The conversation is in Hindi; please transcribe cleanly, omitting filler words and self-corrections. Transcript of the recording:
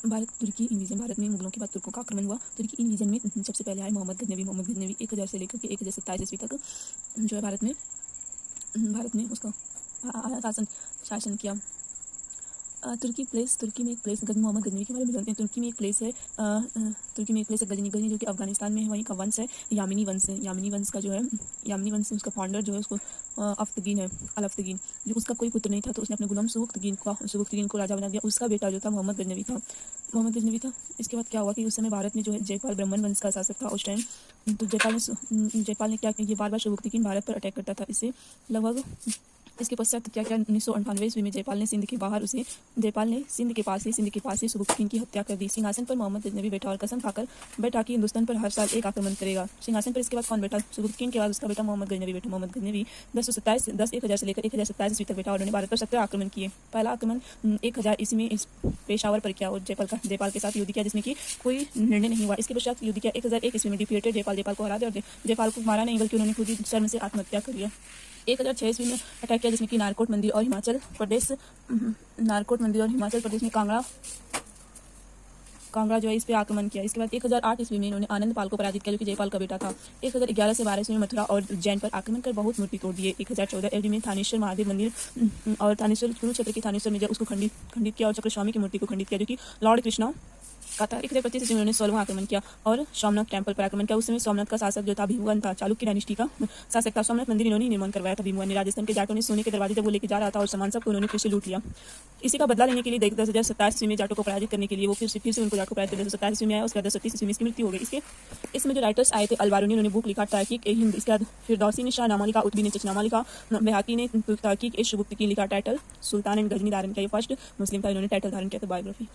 भारत तुर्की इन्वीजन। भारत में मुगलों के बाद तुर्कों का आक्रमण हुआ। तुर्की इन्वीजन में सबसे पहले आए मोहम्मद गजनवी। मोहम्मद गजनवी 1000 से लेकर के 1027 ईस्वी तक जो है भारत में उसका शासन किया। तुर्की में एक प्लेस मोहम्मद गजनवी के बारे में जानते हैं। तुर्की में एक प्लेस है गजनी जो कि अफगानिस्तान में है। वहीं का वंश है यामिनी वंश का जो है यामिनी वंश उसका फाउंडर जो है उसको अफ्तगीन है अल-अफ्तगीन। जो उसका कोई पुत्र नहीं था तो उसने अपने गुलाम सुबुक्तगीन को राजा बना दिया। उसका बेटा जो था मोहम्मद गजनवी था। इसके बाद क्या हुआ कि उस समय भारत में जो है जयपाल ब्राह्मण वंश का शासक था उस टाइम। तो जयपाल ने क्या किया, ये बार सुबुक्तगीन भारत पर अटैक करता था। इसके पश्चात क्या 1998 ईस्वी में जयपाल ने सिंध के पास ही सुबुक्तगीन की हत्या कर दी। सिंहासन पर मोहम्मद गजनवी बैठा और कसम खाकर बैठा कि हिंदुस्तान पर हर साल एक आक्रमण करेगा। सिंहासन पर इसके बाद कौन बैठा? सुबुक्तगीन के बाद उसका बेटा मोहम्मद गजनवी बैठा। मोहम्मद गजनवी 1000 से लेकर 1027 ईस्वी तक बैठा और उन्होंने भारत पर 17 आक्रमण किए। पहला आक्रमण 1000 ईस्वी में पेशावर पर किया और जयपाल के साथ युद्ध किया जिसमें कि कोई निर्णय नहीं हुआ। इसके पश्चात युद्ध किया 1001 ईस्वी में डिफीटेड जयपाल को हरा दिया और जयपाल को मारा नहीं बल्कि उन्होंने खुद ही शर्म से आत्महत्या कर लिया। 1006 ईस्वी में अटैक किया जिसमें कि नारकोट मंदिर और हिमाचल प्रदेश में कांगड़ा जो है इस पे आक्रमण किया। इसके बाद 1008 ईस्वी में इन्होंने आनंद पाल को पराजित किया जो कि जयपाल का बेटा था। 1011 से 12 ईस्वी में मथुरा और उज्जैन पर आक्रमण कर बहुत मूर्ति तोड़ दिए। 1014 एडी में थानेश्वर महादेव मंदिर और कुरुक्षेत्र की थानेश्वर में उसको खंडित किया और चक्रस्वामी की मूर्ति को खंडित किया जो कि लॉर्ड कृष्णा का था। 1025 ईस्वी में उन्होंने 16वां आक्रमण किया और सोमनाथ टेम्पल पर आक्रमण किया। उस समय सोमनाथ का शासक जो था भीमवन था, चालुक्य डायनेस्टी का शासक था। सोमनाथ मंदिर इन्होंने निर्माण करवाया था भीमवन ने। राजस्थान के जाटों ने सोने के दरवाजे जब वो लेके जा रहा था और सामान सबको उन्होंने फिर से लूट लिया। इसी का बदला लेने के लिए 1027 ईस्वी में जाटों को पराजित करने के लिए वो फिर से उनको जाटों को पराजित 1027 ईस्वी में आया। उसके बाद 1036 ईस्वी में इसकी मृत्यु हो गई। इसमें जो राइटर्स आए थे अलवारुनी उन्होंने बुक लिखा तार्किक हिंद। इसके बाद फिरदौसी ने शाहनामा लिखा, उतबी ने चचनामा लिखा, बैहाकी ने तार्किक सुबुक्तगीन लिखा। टाइटल सुल्तान एंड गजनी धारण किया। ये फर्स्ट मुस्लिम था, इन्होंने टाइटल धारण किया था बायोग्राफी।